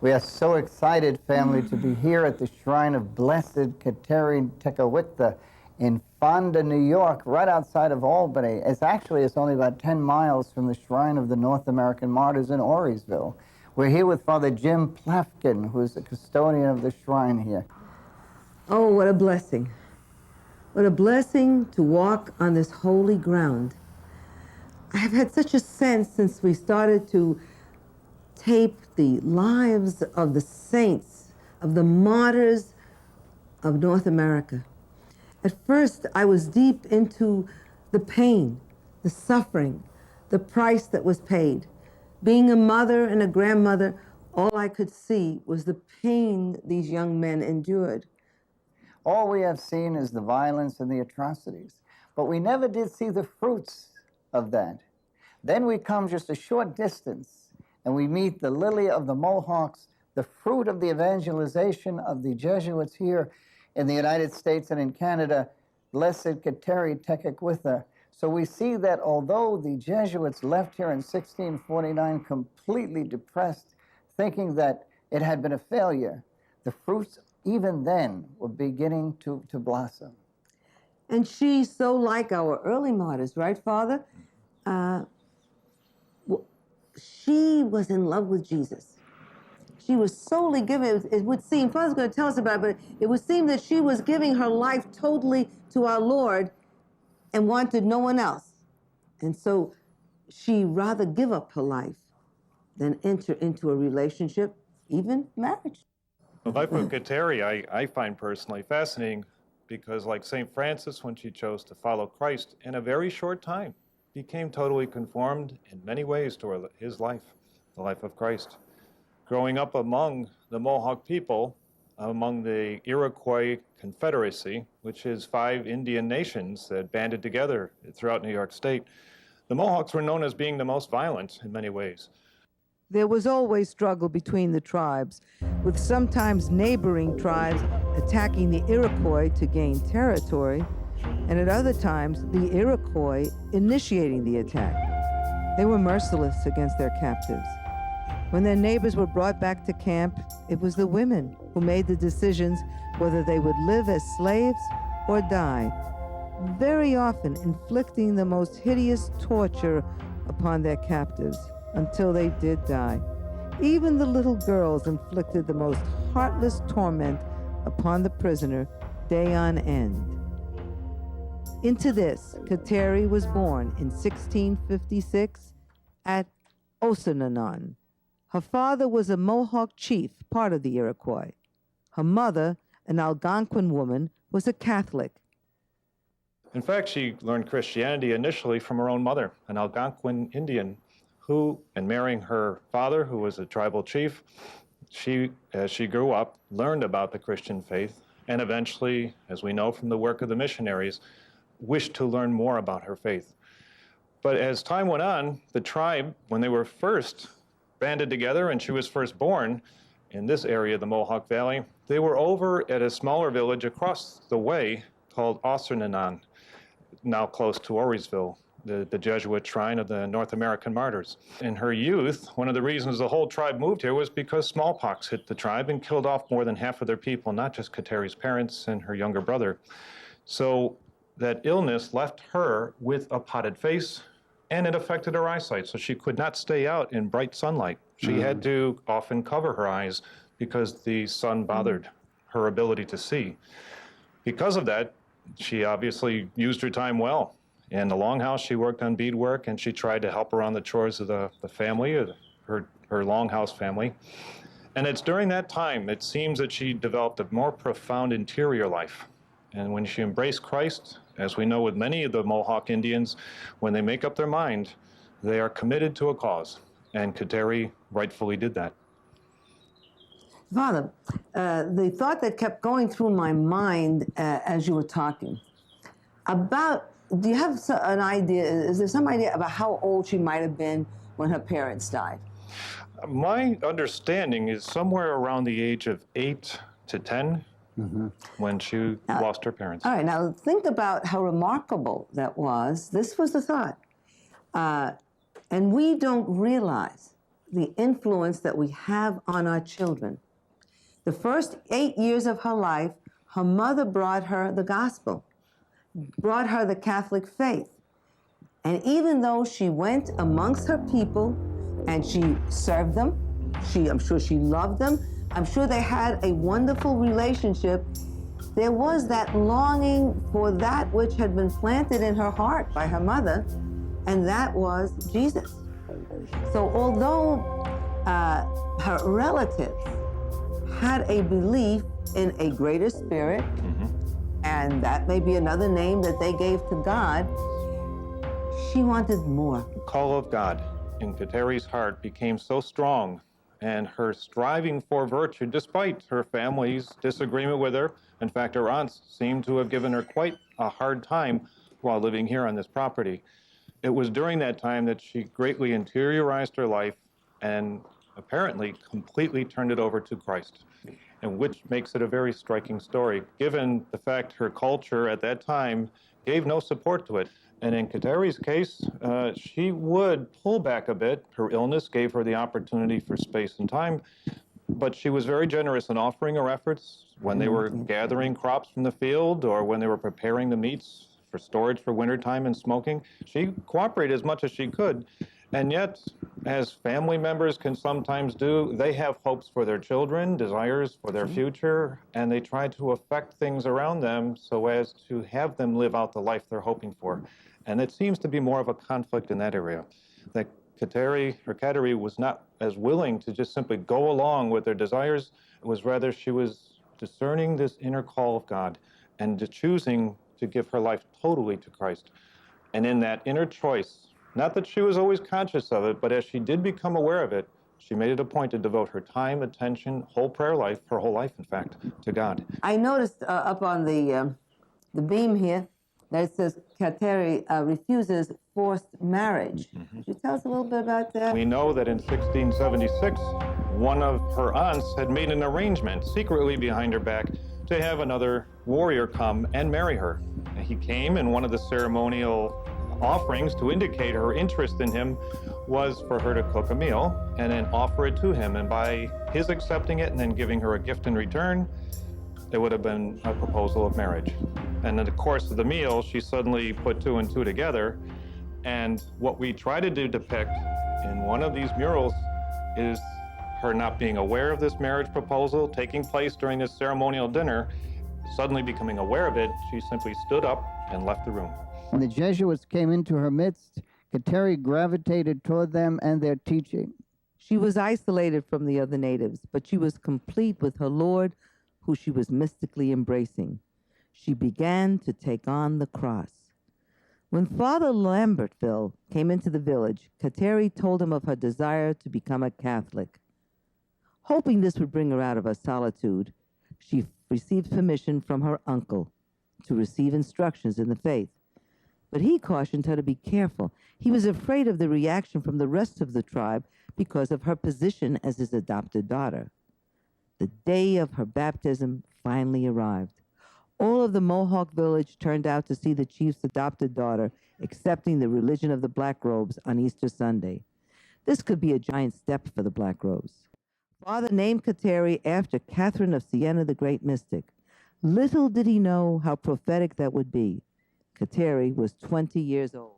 We are so excited, family, to be here at the shrine of Blessed Kateri Tekakwitha in Fonda, New York, right outside of Albany. It's only about 10 miles from the shrine of the North American Martyrs in Auriesville. We're here with Father Jim Plefkin, who is the custodian of the shrine here. Oh, what a blessing. What a blessing to walk on this holy ground. I have had such a sense since we started to tape the lives of the saints, of the martyrs of North America. At first, I was deep into the pain, the suffering, the price that was paid. Being a mother and a grandmother, all I could see was the pain these young men endured. All we have seen is the violence and the atrocities, but we never did see the fruits of that. Then we come just a short distance and we meet the lily of the Mohawks, the fruit of the evangelization of the Jesuits here in the United States and in Canada, Blessed Kateri Tekakwitha. So we see that although the Jesuits left here in 1649 completely depressed, thinking that it had been a failure, the fruits even then were beginning to blossom. And she's so like our early martyrs, right, Father? She was in love with Jesus. She was solely given, it would seem, Father's going to tell us about it, but it would seem that she was giving her life totally to our Lord and wanted no one else. And so she rather give up her life than enter into a relationship, even marriage. The life of Kateri I find personally fascinating because, like St. Francis, when she chose to follow Christ, in a very short time became totally conformed in many ways to his life, the life of Christ. Growing up among the Mohawk people, among the Iroquois Confederacy, which is 5 Indian nations that banded together throughout New York State, the Mohawks were known as being the most violent in many ways. There was always struggle between the tribes, with sometimes neighboring tribes attacking the Iroquois to gain territory, and at other times, the Iroquois initiating the attack. They were merciless against their captives. When their neighbors were brought back to camp, it was the women who made the decisions whether they would live as slaves or die, very often inflicting the most hideous torture upon their captives until they did die. Even the little girls inflicted the most heartless torment upon the prisoner day on end. Into this, Kateri was born in 1656 at Osinanon. Her father was a Mohawk chief, part of the Iroquois. Her mother, an Algonquin woman, was a Catholic. In fact, she learned Christianity initially from her own mother, an Algonquin Indian, who, in marrying her father, who was a tribal chief, she, as she grew up, learned about the Christian faith, and eventually, as we know from the work of the missionaries, wished to learn more about her faith. But as time went on, the tribe, when they were first banded together and she was first born in this area of the Mohawk Valley, they were over at a smaller village across the way called Osinanon, now close to Auriesville, the Jesuit shrine of the North American Martyrs. In her youth, one of the reasons the whole tribe moved here was because smallpox hit the tribe and killed off more than half of their people, not just Kateri's parents and her younger brother. So that illness left her with a potted face, and it affected her eyesight, so she could not stay out in bright sunlight. She had to often cover her eyes because the sun bothered her ability to see. Because of that, she obviously used her time well. In the longhouse, she worked on beadwork, and she tried to help around the chores of the family, her longhouse family. And it's during that time, it seems that she developed a more profound interior life. And when she embraced Christ, as we know with many of the Mohawk Indians, when they make up their mind, they are committed to a cause. And Kateri rightfully did that. Father, the thought that kept going through my mind as you were talking about, do you have an idea, is there some idea about how old she might have been when her parents died? My understanding is somewhere around the age of 8 to 10 when she lost her parents. All right, now think about how remarkable that was. This was the thought. And we don't realize the influence that we have on our children. The first 8 years of her life, her mother brought her the gospel, brought her the Catholic faith. And even though she went amongst her people and she served them, I'm sure she loved them, I'm sure they had a wonderful relationship, there was that longing for that which had been planted in her heart by her mother, and that was Jesus. So although her relatives had a belief in a greater spirit, and that may be another name that they gave to God, she wanted more. The call of God in Kateri's heart became so strong, and her striving for virtue, despite her family's disagreement with her. In fact, her aunts seemed to have given her quite a hard time while living here on this property. It was during that time that she greatly interiorized her life and apparently completely turned it over to Christ, and which makes it a very striking story, given the fact her culture at that time gave no support to it. And in Kateri's case, she would pull back a bit. Her illness gave her the opportunity for space and time, but she was very generous in offering her efforts when they were gathering crops from the field or when they were preparing the meats for storage for wintertime and smoking. She cooperated as much as she could. And yet, as family members can sometimes do, they have hopes for their children, desires for their future, and they try to affect things around them so as to have them live out the life they're hoping for. And it seems to be more of a conflict in that area. That Kateri was not as willing to just simply go along with their desires. It was rather she was discerning this inner call of God and choosing to give her life totally to Christ. And in that inner choice, not that she was always conscious of it, but as she did become aware of it, she made it a point to devote her time, attention, whole prayer life, her whole life, in fact, to God. I noticed up on the beam here that it says Kateri refuses forced marriage. Could you tell us a little bit about that? We know that in 1676, one of her aunts had made an arrangement secretly behind her back to have another warrior come and marry her. And he came, and one of the ceremonial offerings to indicate her interest in him was for her to cook a meal and then offer it to him. And by his accepting it and then giving her a gift in return, it would have been a proposal of marriage. And in the course of the meal, she suddenly put two and two together. And what we try to depict in one of these murals is her not being aware of this marriage proposal taking place during this ceremonial dinner. Suddenly becoming aware of it, she simply stood up and left the room. When the Jesuits came into her midst, Kateri gravitated toward them and their teaching. She was isolated from the other natives, but she was complete with her Lord, who she was mystically embracing. She began to take on the cross. When Father Lambertville came into the village, Kateri told him of her desire to become a Catholic. Hoping this would bring her out of her solitude, she received permission from her uncle to receive instructions in the faith. But he cautioned her to be careful. He was afraid of the reaction from the rest of the tribe because of her position as his adopted daughter. The day of her baptism finally arrived. All of the Mohawk village turned out to see the chief's adopted daughter accepting the religion of the Black Robes on Easter Sunday. This could be a giant step for the Black Robes. Father named Kateri after Catherine of Siena, the great mystic. Little did he know how prophetic that would be. Kateri was 20 years old.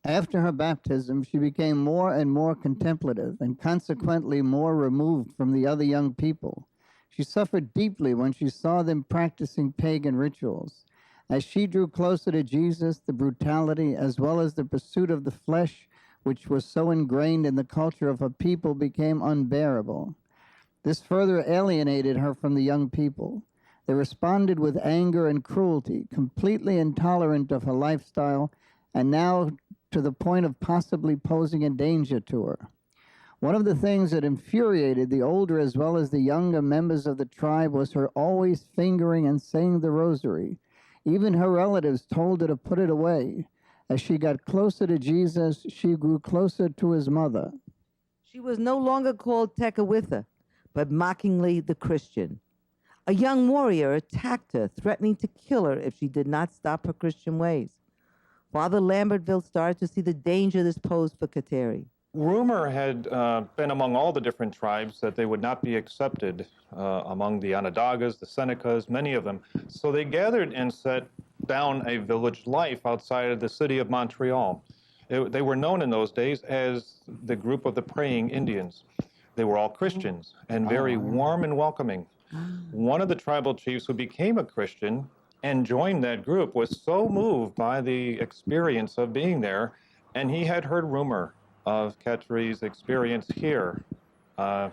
After her baptism, she became more and more contemplative and consequently more removed from the other young people. She suffered deeply when she saw them practicing pagan rituals. As she drew closer to Jesus, the brutality as well as the pursuit of the flesh, which was so ingrained in the culture of her people, became unbearable. This further alienated her from the young people. They responded with anger and cruelty, completely intolerant of her lifestyle, and now to the point of possibly posing a danger to her. One of the things that infuriated the older as well as the younger members of the tribe was her always fingering and saying the rosary. Even her relatives told her to put it away. As she got closer to Jesus, she grew closer to his mother. She was no longer called Tekakwitha, but mockingly the Christian. A young warrior attacked her, threatening to kill her if she did not stop her Christian ways. Father Lambertville started to see the danger this posed for Kateri. Rumor had been among all the different tribes that they would not be accepted among the Onondagas, the Senecas, many of them. So they gathered and set down a village life outside of the city of Montreal. They were known in those days as the group of the Praying Indians. They were all Christians and very warm and welcoming. One of the tribal chiefs who became a Christian and joined that group was so moved by the experience of being there, and he had heard rumor of Kateri's experience here at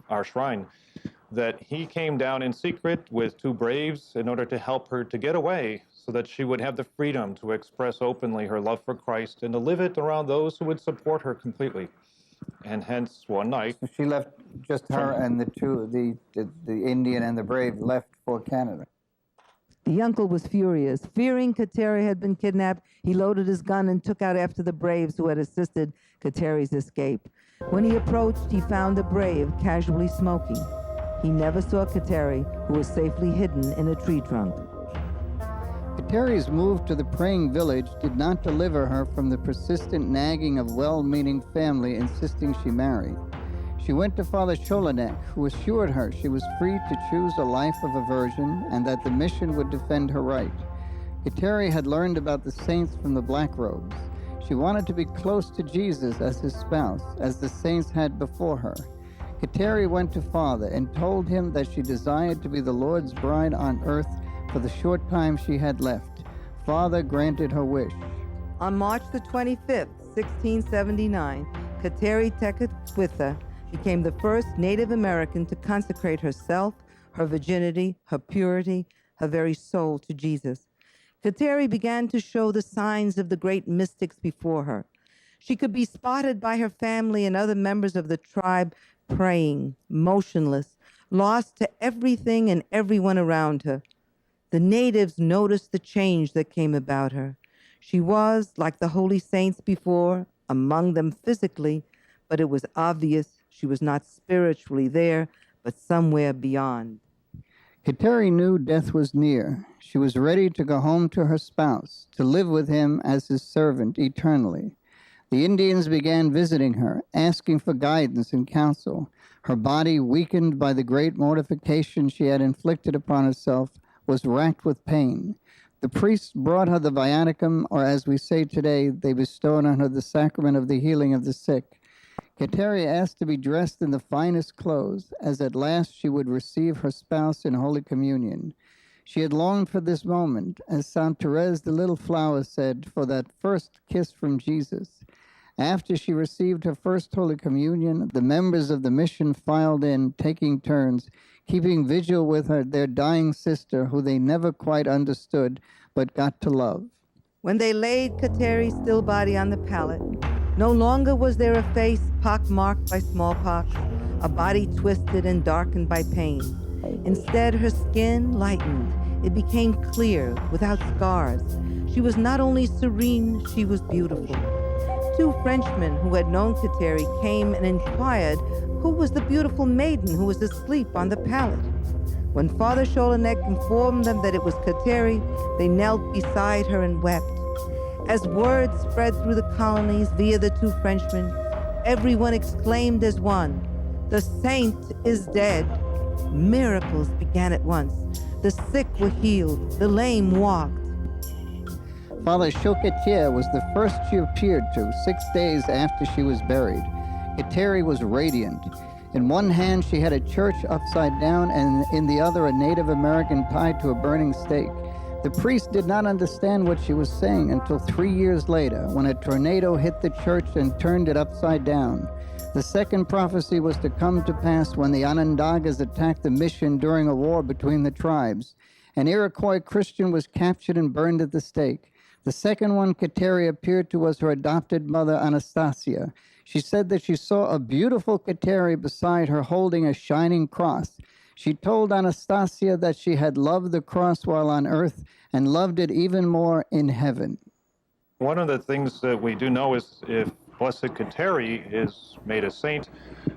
our shrine, that he came down in secret with two braves in order to help her to get away so that she would have the freedom to express openly her love for Christ and to live it around those who would support her completely. And hence, one night... So she left, just her and the two, the Indian and the brave left for Canada. The uncle was furious. Fearing Kateri had been kidnapped, he loaded his gun and took out after the braves who had assisted Kateri's escape. When he approached, he found the brave casually smoking. He never saw Kateri, who was safely hidden in a tree trunk. Kateri's move to the praying village did not deliver her from the persistent nagging of well-meaning family insisting she marry. She went to Father Cholanek, who assured her she was free to choose a life of aversion and that the mission would defend her right. Kateri had learned about the saints from the black robes. She wanted to be close to Jesus as his spouse, as the saints had before her. Kateri went to Father and told him that she desired to be the Lord's bride on earth for the short time she had left. Father granted her wish. On March the 25th, 1679, Kateri Tekakwitha became the first Native American to consecrate herself, her virginity, her purity, her very soul to Jesus. Kateri began to show the signs of the great mystics before her. She could be spotted by her family and other members of the tribe praying, motionless, lost to everything and everyone around her. The natives noticed the change that came about her. She was, like the holy saints before, among them physically, but it was obvious she was not spiritually there, but somewhere beyond. Kateri knew death was near. She was ready to go home to her spouse, to live with him as his servant eternally. The Indians began visiting her, asking for guidance and counsel. Her body, weakened by the great mortification she had inflicted upon herself, was racked with pain. The priests brought her the viaticum, or as we say today, they bestowed on her the sacrament of the healing of the sick. Kateri asked to be dressed in the finest clothes, as at last she would receive her spouse in Holy Communion. She had longed for this moment, as Saint Therese the Little Flower said, for that first kiss from Jesus. After she received her first Holy Communion, the members of the mission filed in, taking turns, keeping vigil with her, their dying sister, who they never quite understood, but got to love. When they laid Kateri's still body on the pallet, no longer was there a face pockmarked by smallpox, a body twisted and darkened by pain. Instead, her skin lightened. It became clear, without scars. She was not only serene, she was beautiful. Two Frenchmen who had known Kateri came and inquired who was the beautiful maiden who was asleep on the pallet. When Father Cholanek informed them that it was Kateri, they knelt beside her and wept. As word spread through the colonies via the two Frenchmen, everyone exclaimed as one, "The saint is dead." Miracles began at once. The sick were healed, the lame walked. Father Choquetier was the first she appeared to 6 days after she was buried. Kateri was radiant. In one hand she had a church upside down, and in the other a Native American tied to a burning stake. The priest did not understand what she was saying until 3 years later, when a tornado hit the church and turned it upside down. The second prophecy was to come to pass when the Onondagas attacked the mission during a war between the tribes. An Iroquois Christian was captured and burned at the stake. The second one, Kateri appeared to, was her adopted mother, Anastasia. She said that she saw a beautiful Kateri beside her holding a shining cross. She told Anastasia that she had loved the cross while on earth and loved it even more in heaven. One of the things that we do know is if Blessed Kateri is made a saint,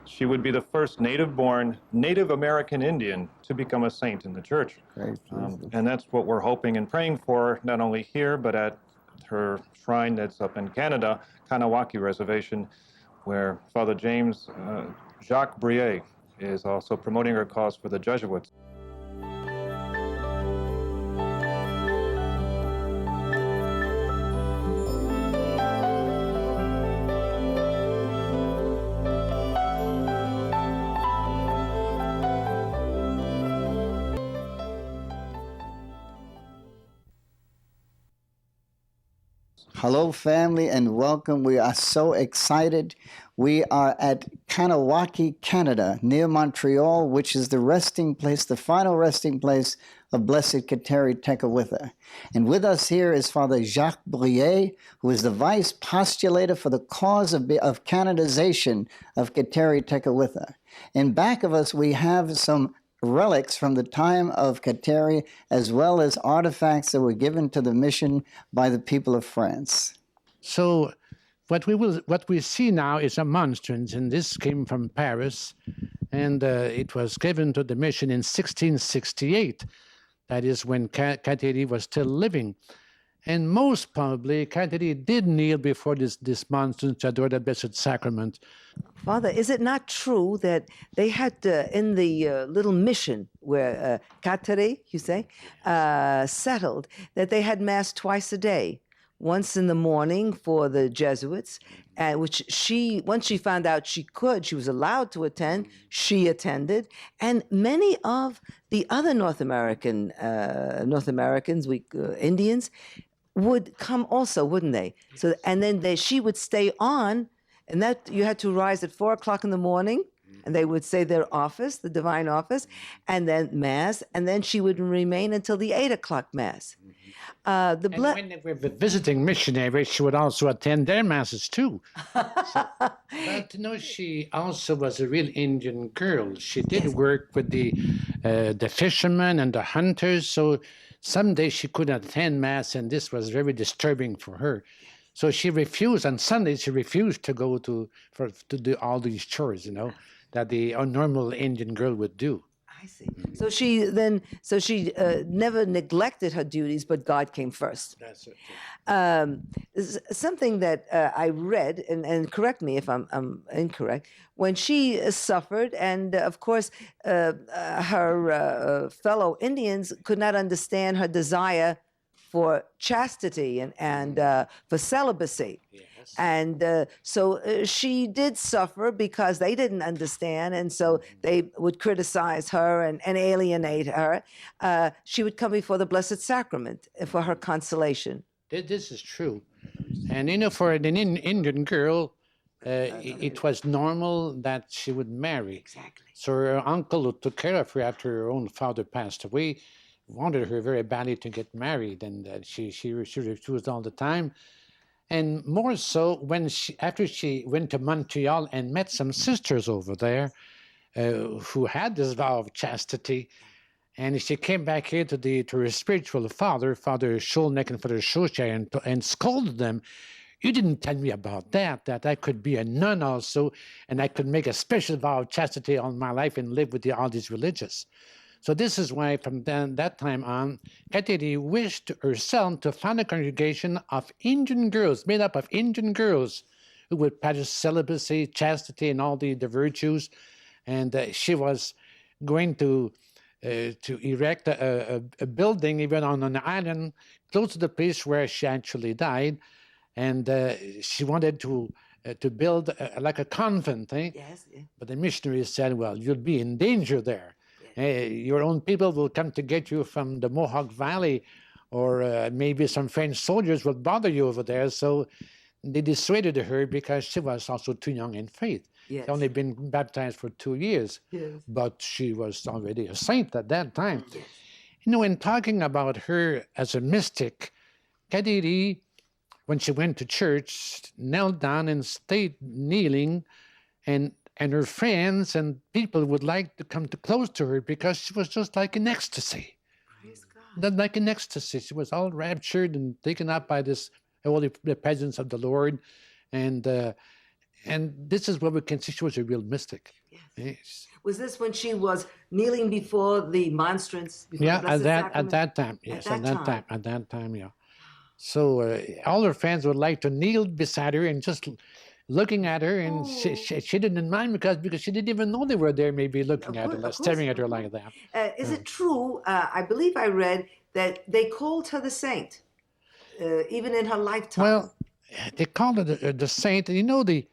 she would be the first native-born Native American Indian to become a saint in the church. And that's what we're hoping and praying for, not only here, but at her shrine that's up in Canada, Kanawaki Reservation, where Father James Jacques Brier is also promoting her cause for the Jesuits. Hello, family, and welcome. We are so excited. We are at Kanawaki, Canada, near Montreal, which is the resting place, the final resting place of Blessed Kateri Tekakwitha. And with us here is Father Jacques Brier, who is the vice postulator for the cause of canonization of Kateri Tekakwitha. In back of us, we have some relics from the time of Kateri, as well as artifacts that were given to the mission by the people of France. So what we see now is a monstrance, and this came from Paris, and it was given to the mission in 1668. That is when Kateri was still living. And most probably, Kateri did kneel before this monstrance to adore the Blessed Sacrament. Father, is it not true that they had in the little mission where Kateri, you say, settled, that they had Mass twice a day? Once in the morning for the Jesuits, which once she found out she was allowed to attend, she attended. And many of the other North Americans, Indians, would come also, wouldn't they? So, and then she would stay on, and that you had to rise at 4 o'clock in the morning, and they would say their office, the divine office, and then Mass, and then she would remain until the 8 o'clock Mass. When they were visiting missionaries, she would also attend their Masses too. But she also was a real Indian girl. She did work with the fishermen and the hunters, so some days she couldn't attend Mass, and this was very disturbing for her. So she refused, on Sundays she refused to go to do all these chores, that the normal Indian girl would do. I see. So she never neglected her duties, but God came first. That's it. Something that I read, and correct me if I'm incorrect, when she suffered, and of course her fellow Indians could not understand her desire for chastity and for celibacy. Yes. And so she did suffer because they didn't understand, and so they would criticize her and alienate her. She would come before the Blessed Sacrament for her consolation. This is true. And for an Indian girl, it was normal that she would marry. Exactly. So her uncle who took care of her after her own father passed away wanted her very badly to get married, and she refused all the time. And more so after she went to Montreal and met some sisters over there who had this vow of chastity, and she came back here to her spiritual father, Father Scholneck and Father Schoscher, and scolded them. You didn't tell me about that I could be a nun also, and I could make a special vow of chastity all my life and live with all these religious. So this is why from that time on, Kateri wished herself to found a congregation of Indian girls, made up of Indian girls who would practice celibacy, chastity, and all the virtues. And she was going to erect a building even on an island close to the place where she actually died. And she wanted to build like a convent. Yes. Yeah. But the missionaries said, well, you'll be in danger there. Your own people will come to get you from the Mohawk Valley, or maybe some French soldiers will bother you over there. So they dissuaded her because she was also too young in faith. Yes. She'd only been baptized for 2 years, yes. But she was already a saint at that time. Yes. In talking about her as a mystic, Kateri when she went to church, knelt down and stayed kneeling, and her friends and people would like to come too close to her because she was just like in ecstasy. Praise God. Not like in ecstasy. She was all raptured and taken up by this holy presence of the Lord. And this is where we can see she was a real mystic. Yes. Yes. Was this when she was kneeling before the monstrance? Before the Blessed Sacrament? At that time. Yes, At that time, yeah. So all her friends would like to kneel beside her and just looking at her, and she didn't mind because she didn't even know they were there, maybe looking at her, staring at her like that. Is it true? I believe I read that they called her the saint, even in her lifetime. Well, they called her the saint. You know, the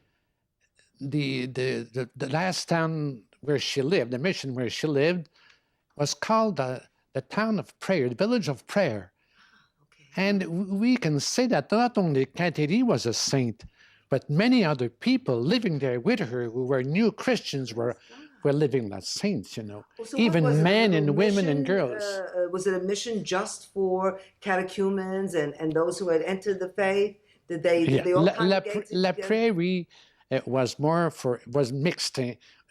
last town where she lived, the mission where she lived, was called the town of prayer, the village of prayer. And we can say that not only Kateri was a saint, but many other people living there with her who were new Christians were living as saints, you know. So even men and women and girls. Was it a mission just for catechumens and those who had entered the faith? Did they all congregate La together? Prairie was mixed,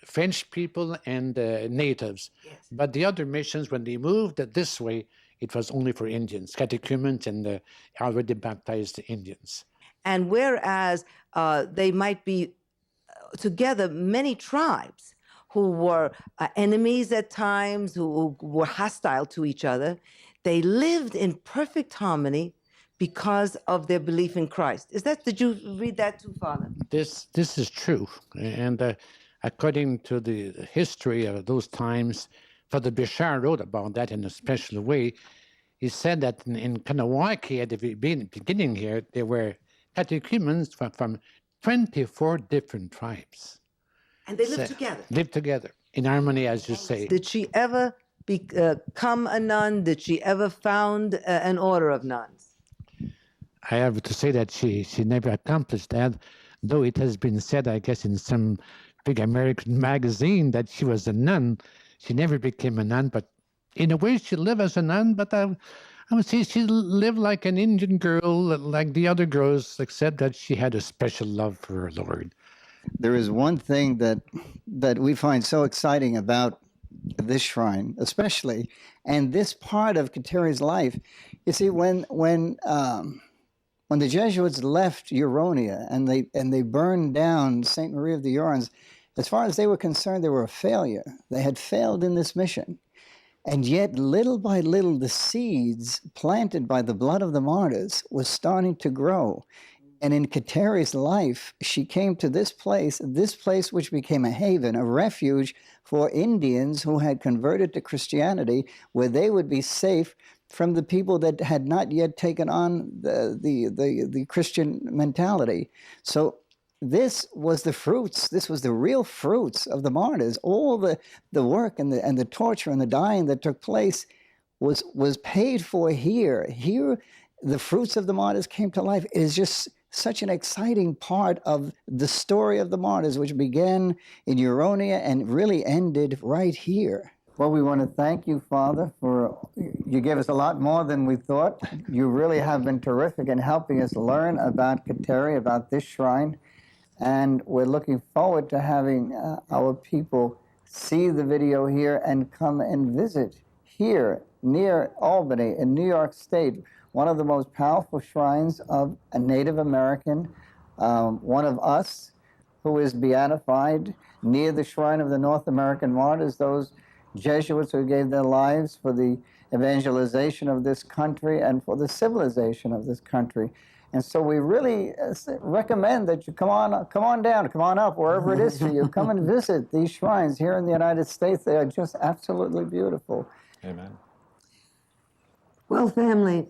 French people and natives. Yes. But the other missions, when they moved this way, it was only for Indians, catechumens and already baptized Indians. And whereas they might be together many tribes who were enemies at times, who were hostile to each other, they lived in perfect harmony because of their belief in Christ. Did you read that too, Father? This is true. And according to the history of those times, Father Bichard wrote about that in a special way. He said that in Kanawaki at the beginning here, there were catechumens from 24 different tribes. And they lived together. Lived together, in harmony, as you say. Did she ever become a nun? Did she ever found an order of nuns? I have to say that she never accomplished that, though it has been said, I guess, in some big American magazine that she was a nun. She never became a nun, but in a way she lived as a nun, but I would say she lived like an Indian girl, like the other girls, except that she had a special love for her Lord. There is one thing that we find so exciting about this shrine, especially, and this part of Kateri's life. You see, when the Jesuits left Huronia and they burned down St. Maria of the Urons, as far as they were concerned, they were a failure. They had failed in this mission. And yet, little by little, the seeds planted by the blood of the martyrs was starting to grow. And in Kateri's life, she came to this place which became a haven, a refuge for Indians who had converted to Christianity, where they would be safe from the people that had not yet taken on the Christian mentality. So this was the fruits, this was the real fruits of the martyrs. All the work and the torture and the dying that took place was paid for here. Here, the fruits of the martyrs came to life. It is just such an exciting part of the story of the martyrs, which began in Huronia and really ended right here. Well, we want to thank you, Father, you gave us a lot more than we thought. You really have been terrific in helping us learn about Kateri, about this shrine. And we're looking forward to having our people see the video here and come and visit here near Albany in New York State, one of the most powerful shrines of a Native American, one of us, who is beatified near the shrine of the North American martyrs, those Jesuits who gave their lives for the evangelization of this country and for the civilization of this country. And so we really recommend that you come on down, come on up, wherever it is for you. Come and visit these shrines here in the United States. They are just absolutely beautiful. Amen. Well, family,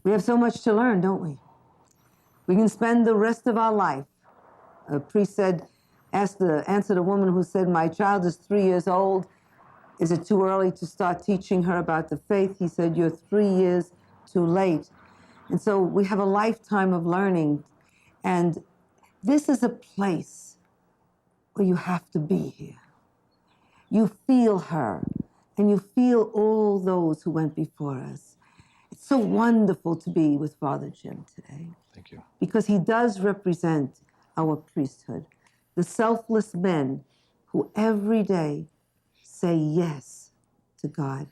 we have so much to learn, don't we? We can spend the rest of our life. A priest answered a woman who said, "My child is 3 years old. Is it too early to start teaching her about the faith?" He said, "You're 3 years too late." And so we have a lifetime of learning. And this is a place where you have to be here. You feel her, and you feel all those who went before us. It's so wonderful to be with Father Jim today. Thank you. Because he does represent our priesthood, the selfless men who every day say yes to God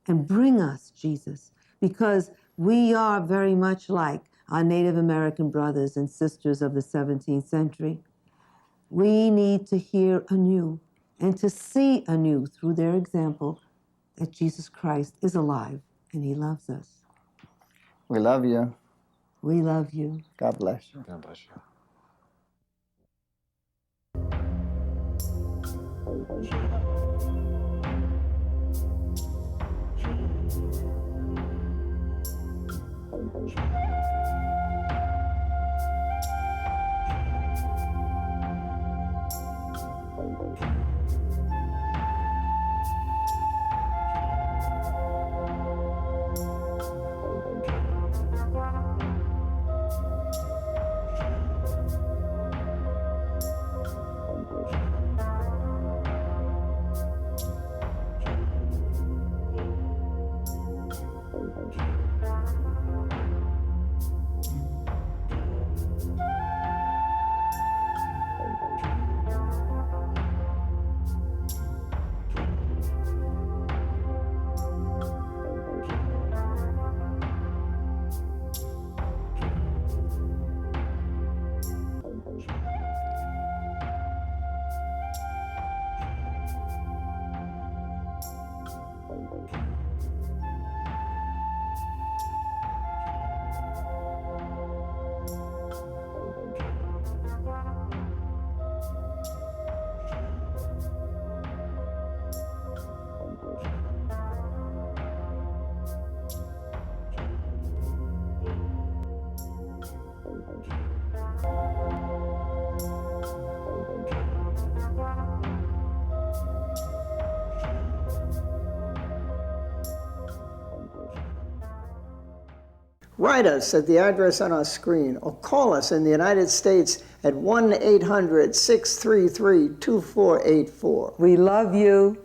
and bring us Jesus, because we are very much like our Native American brothers and sisters of the 17th century. We need to hear anew and to see anew through their example that Jesus Christ is alive and he loves us. We love you. We love you. God bless you. God bless you. Write us at the address on our screen or call us in the United States at 1-800-633-2484. We love you.